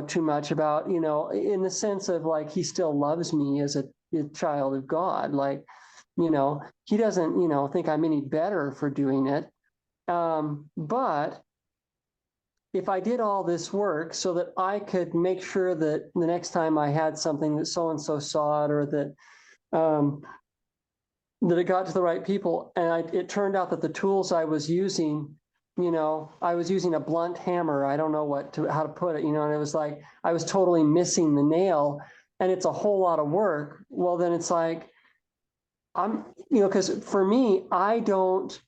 too much about, in the sense of like, he still loves me as a child of God. Like, he doesn't, think I'm any better for doing it. But if I did all this work so that I could make sure that the next time I had something that so-and-so saw it, or that it got to the right people, and it turned out that the tools I was using, I was using a blunt hammer. I don't know how to put it, and it was like, I was totally missing the nail, and it's a whole lot of work. Well, then it's like, because for me, I don't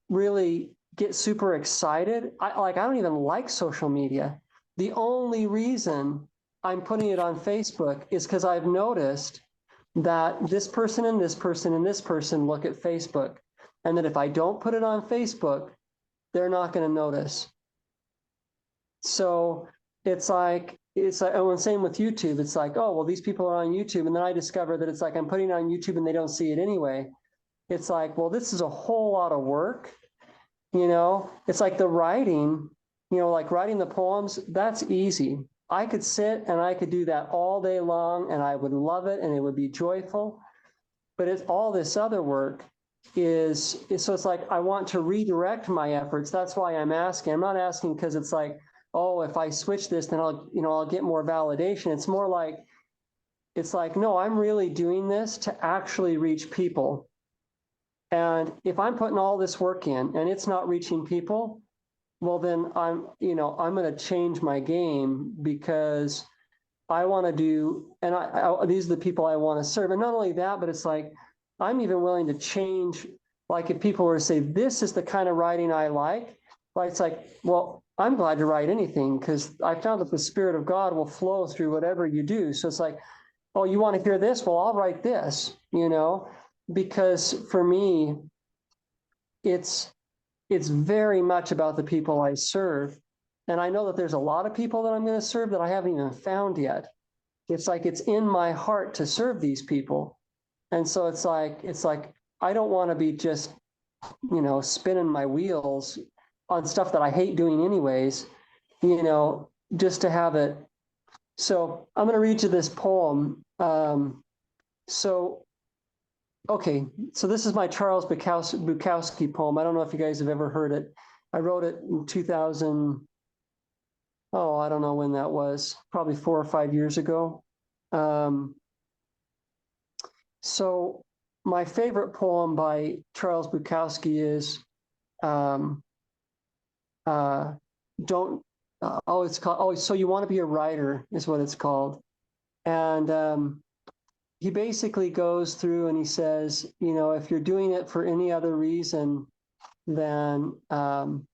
really get super excited. I don't even like social media. The only reason I'm putting it on Facebook is because I've noticed that this person and this person and this person look at Facebook, and that if I don't put it on Facebook, they're not going to notice. So it's like, oh, and same with YouTube. It's like, oh, well, these people are on YouTube. And then I discover that it's like, I'm putting it on YouTube and they don't see it anyway. It's like, well, this is a whole lot of work. It's like the writing, like writing the poems, that's easy. I could sit and I could do that all day long, and I would love it and it would be joyful. But it's all this other work so it's like, I want to redirect my efforts. That's why I'm asking. I'm not asking because it's like, oh, if I switch this, then I'll get more validation. It's more like, no, I'm really doing this to actually reach people. And if I'm putting all this work in and it's not reaching people, well, then I'm going to change my game, because I want to do, and these are the people I want to serve. And not only that, but it's like, I'm even willing to change. Like, if people were to say, this is the kind of writing I like, it's like, well, I'm glad to write anything, because I found that the Spirit of God will flow through whatever you do. So it's like, oh, you want to hear this? Well, I'll write this, because for me, it's very much about the people I serve. And I know that there's a lot of people that I'm going to serve that I haven't even found yet. It's like, it's in my heart to serve these people. And so it's like, I don't want to be just, spinning my wheels on stuff that I hate doing anyways, just to have it. So I'm going to read you this poem. Okay, so this is my Charles Bukowski poem. I don't know if you guys have ever heard it. I wrote it in 2000. Oh, I don't know when that was, probably 4 or 5 years ago. So my favorite poem by Charles Bukowski is it's called, So You Want to Be a Writer is what it's called. And he basically goes through and he says, if you're doing it for any other reason, then I'm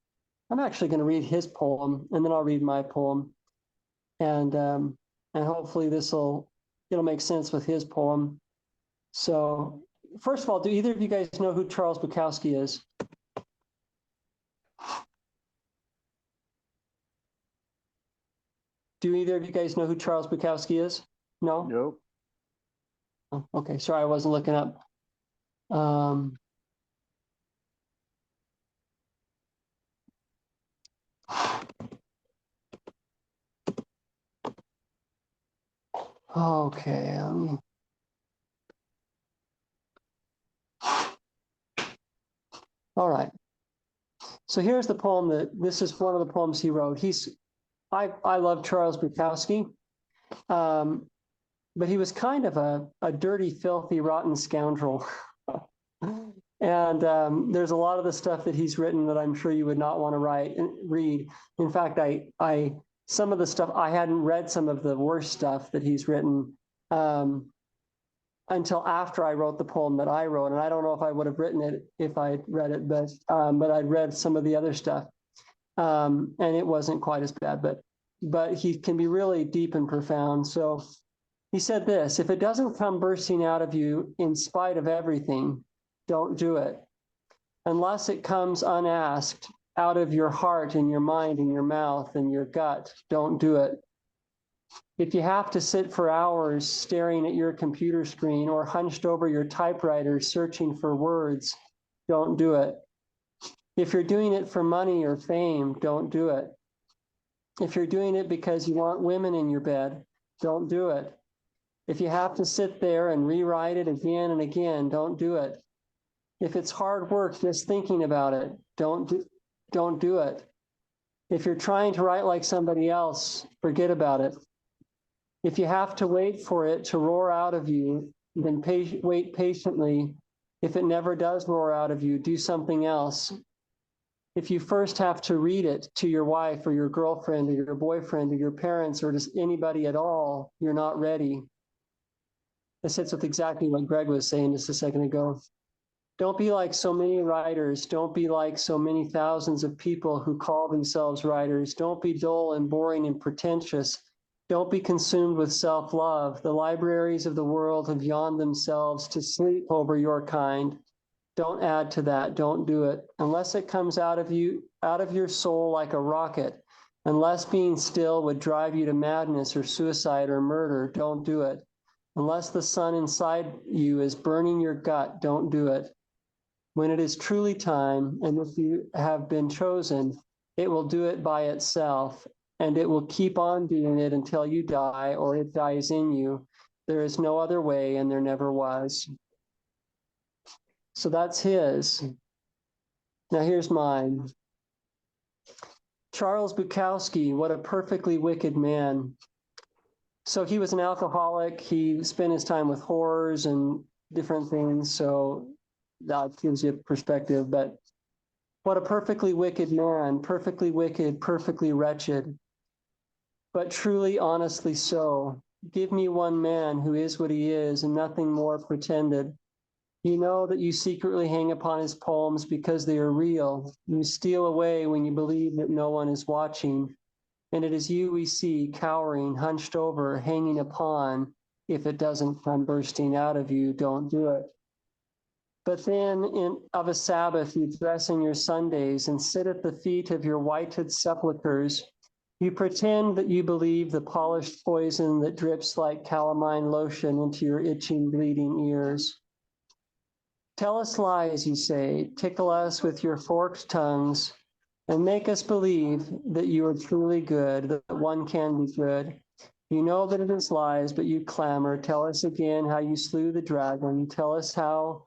actually going to read his poem, and then I'll read my poem, and hopefully it'll make sense with his poem. So first of all, do either of you guys know who Charles Bukowski is? Do either of you guys know who Charles Bukowski is? No? Nope. Oh, okay, sorry, I wasn't looking up. Okay. All right. So here's the poem this is one of the poems he wrote. I love Charles Bukowski, but he was kind of a dirty, filthy, rotten scoundrel. And there's a lot of the stuff that he's written that I'm sure you would not want to read. In fact, some of the stuff, I hadn't read some of the worst stuff that he's written until after I wrote the poem that I wrote. And I don't know if I would have written it if I'd read it, but I'd read some of the other stuff. And it wasn't quite as bad, but he can be really deep and profound. So he said this: if it doesn't come bursting out of you in spite of everything, don't do it. Unless it comes unasked out of your heart and your mind and your mouth and your gut, don't do it. If you have to sit for hours staring at your computer screen or hunched over your typewriter searching for words, don't do it. If you're doing it for money or fame, don't do it. If you're doing it because you want women in your bed, don't do it. If you have to sit there and rewrite it again and again, don't do it. If it's hard work just thinking about it, don't do it. If you're trying to write like somebody else, forget about it. If you have to wait for it to roar out of you, then wait patiently. If it never does roar out of you, do something else. If you first have to read it to your wife or your girlfriend or your boyfriend or your parents or just anybody at all, you're not ready. This hits with exactly what Greg was saying just a second ago. Don't be like so many writers. Don't be like so many thousands of people who call themselves writers. Don't be dull and boring and pretentious. Don't be consumed with self-love. The libraries of the world have yawned themselves to sleep over your kind. Don't add to that. Don't do it. Unless it comes out of you, out of your soul like a rocket. Unless being still would drive you to madness or suicide or murder, don't do it. Unless the sun inside you is burning your gut, don't do it. When it is truly time, and if you have been chosen, it will do it by itself, and it will keep on doing it until you die or it dies in you. There is no other way, and there never was. So that's his. Now here's mine. Charles Bukowski, what a perfectly wicked man. So he was an alcoholic. He spent his time with whores and different things. So that gives you a perspective. But what a perfectly wicked man, perfectly wicked, perfectly wretched, but truly, honestly so. Give me one man who is what he is and nothing more pretended. You know that you secretly hang upon his poems because they are real. You steal away when you believe that no one is watching. And it is you we see cowering, hunched over, hanging upon. If it doesn't come bursting out of you, don't do it. But then of a Sabbath, you dress in your Sundays and sit at the feet of your whited sepulchres. You pretend that you believe the polished poison that drips like calamine lotion into your itching, bleeding ears. Tell us lies, you say, tickle us with your forked tongues, and make us believe that you are truly good, that one can be good. You know that it is lies, but you clamor. Tell us again how you slew the dragon. Tell us how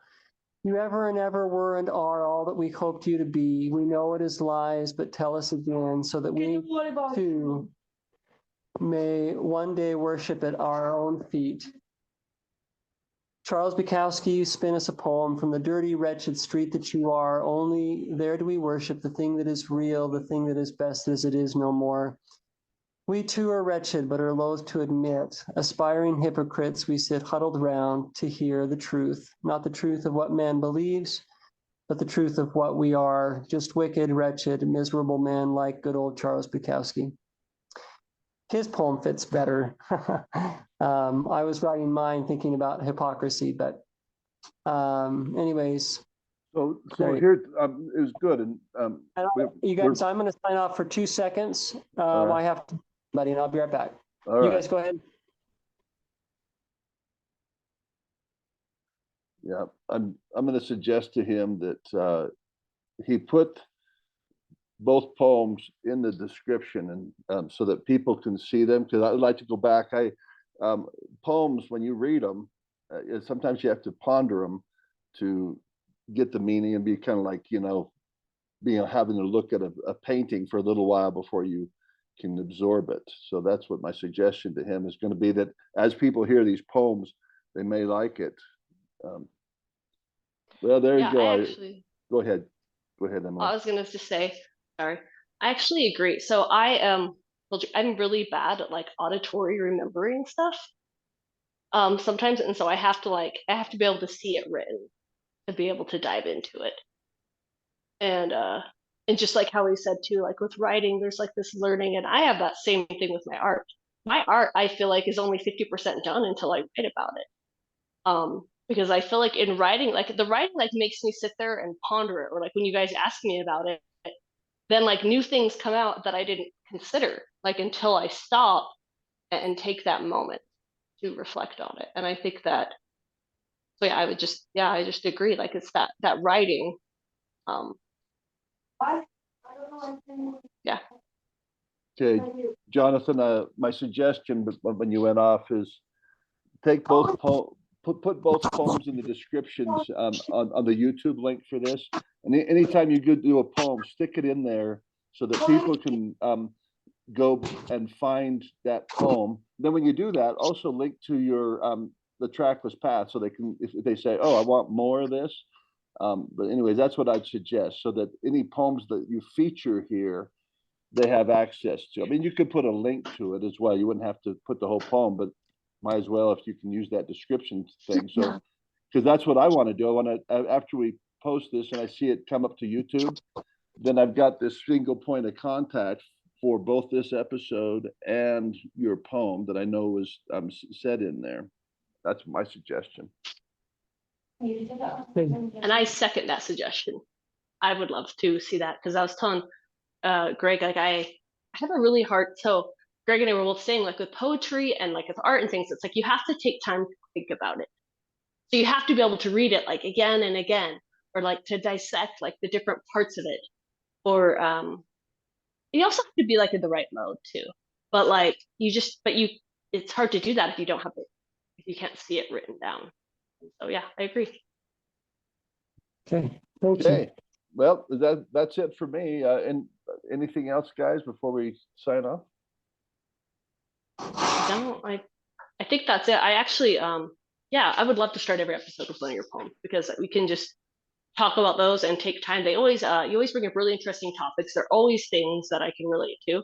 you ever and ever were and are all that we hoped you to be. We know it is lies, but tell us again so that we too may one day worship at our own feet. Charles Bukowski, you spin us a poem from the dirty, wretched street that you are. Only there do we worship the thing that is real, the thing that is best as it is no more. We too are wretched, but are loath to admit. Aspiring hypocrites, we sit huddled round to hear the truth, not the truth of what man believes, but the truth of what we are, just wicked, wretched, miserable men like good old Charles Bukowski. His poem fits better. I was writing mine thinking about hypocrisy, but anyways. So Great. here, it was good. And you guys, I'm going to sign off for 2 seconds. right. I have to, buddy, and I'll be right back. All You right. guys go ahead. Yeah, I'm going to suggest to him that he put both poems in the description, and so that people can see them, because I would like to go back. Poems, when you read them, sometimes you have to ponder them to get the meaning, and be kind of like, having to look at a painting for a little while before you can absorb it. So that's what my suggestion to him is going to be, that as people hear these poems, they may like it. Well, there you go. Go ahead. Go ahead, Emily. I was gonna just say, sorry. I actually agree. So I am, I'm really bad at like auditory remembering stuff. Sometimes, and so I have to be able to see it written to be able to dive into it. And just like how he said too, like with writing, there's like this learning, and I have that same thing with my art. My art, I feel like, is only 50% done until I write about it. Because I feel like in writing, like the writing like makes me sit there and ponder it, or like when you guys ask me about it, then like new things come out that I didn't consider, like until I stop and take that moment to reflect on it. And I think that, so yeah, I just agree. Like it's that writing. Yeah. Okay, Jonathan, my suggestion, but when you went off, is take both put both poems in the descriptions on the YouTube link for this. And anytime you go do a poem, stick it in there so that people can go and find that poem. Then when you do that, also link to your the trackless path so they can, if they say, oh, I want more of this. But anyways, that's what I'd suggest, so that any poems that you feature here, they have access to. I mean, you could put a link to it as well. You wouldn't have to put the whole poem, but might as well if you can use that description thing. So, because that's what I want to do. I want to, after we post this and I see it come up to YouTube, then I've got this single point of contact for both this episode and your poem that I know was said in there. That's my suggestion. And I second that suggestion. I would love to see that, because I was telling Greg, like I have a really hard, so Greg and I were both saying, like with poetry and like with art and things, it's like you have to take time to think about it. So you have to be able to read it like again and again, or like to dissect like the different parts of it. Or you also have to be like in the right mode too. But like it's hard to do that if you don't have it, if you can't see it written down. So yeah, I agree. Okay, thank you. Okay, well, that's it for me. And anything else, guys, before we sign off? I think that's it. I actually yeah, I would love to start every episode with one of your poems, because we can just talk about those and take time. They always you always bring up really interesting topics. They're always things that I can relate to.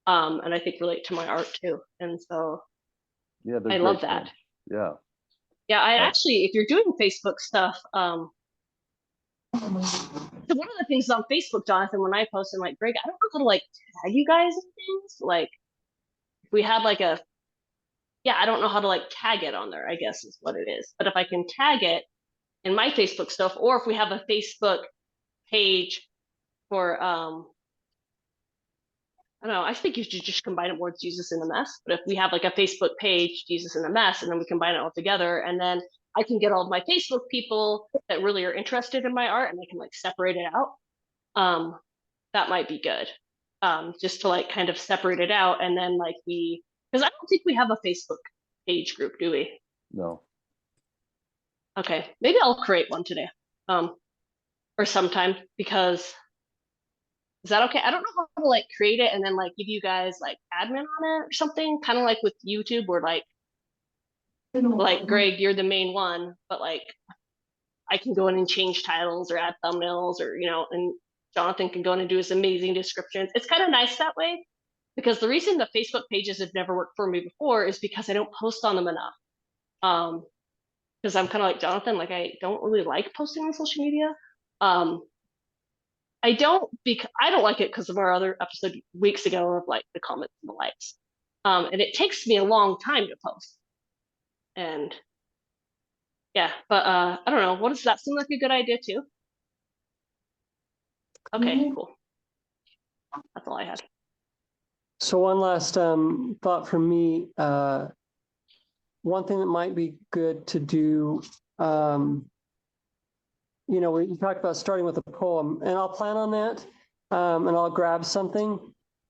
And I think relate to my art too. And so Yeah, I love that. poems. Yeah. Yeah, I actually, if you're doing Facebook stuff, so one of the things on Facebook, Jonathan, when I post, I'm like, Greg, I don't know how to like tag you guys and things. Like, if we had like I don't know how to like tag it on there, I guess is what it is. But if I can tag it in my Facebook stuff, or if we have a Facebook page for, I don't know, I think you should just combine it more, Jesus in a Mess. But if we have like a Facebook page, Jesus in a Mess, and then we combine it all together, and then I can get all of my Facebook people that really are interested in my art, and I can like separate it out. That might be good. Just to like kind of separate it out, and then like because I don't think we have a Facebook page group, do we? No. Okay, maybe I'll create one today, or sometime, because is that okay? I don't know how to like create it and then like give you guys like admin on it or something, kind of like with YouTube, where like Greg, you're the main one, but like I can go in and change titles or add thumbnails, or and Jonathan can go in and do his amazing descriptions. It's kind of nice that way, because the reason the Facebook pages have never worked for me before is because I don't post on them enough. Because I'm kind of like Jonathan, like I don't really like posting on social media. I don't like it because of our other episode weeks ago of like the comments and the likes. And it takes me a long time to post. And yeah, but I don't know. What does that seem like a good idea too? Okay, cool. That's all I had. So one last thought from me. One thing that might be good to do, we talked about starting with a poem, and I'll plan on that, and I'll grab something.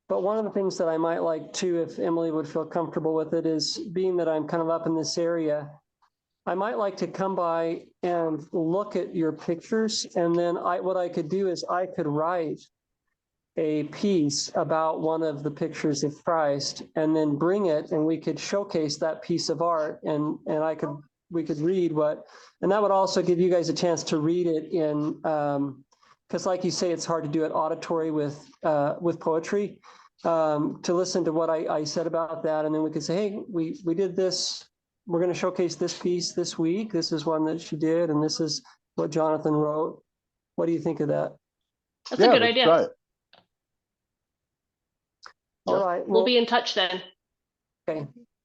But one of the things that I might like too, if Emily would feel comfortable with it, is being that I'm kind of up in this area, I might like to come by and look at your pictures, and then what I could do is I could write a piece about one of the pictures of Christ, and then bring it, and we could showcase that piece of art, and we could read and that would also give you guys a chance to read it in, because like you say, it's hard to do it auditory with poetry, to listen to what I said about that, and then we could say, hey, we did this. We're going to showcase this piece this week. This is one that she did, and this is what Jonathan wrote. What do you think of that? That's a good idea. Try it. All right. We'll be in touch then. Okay.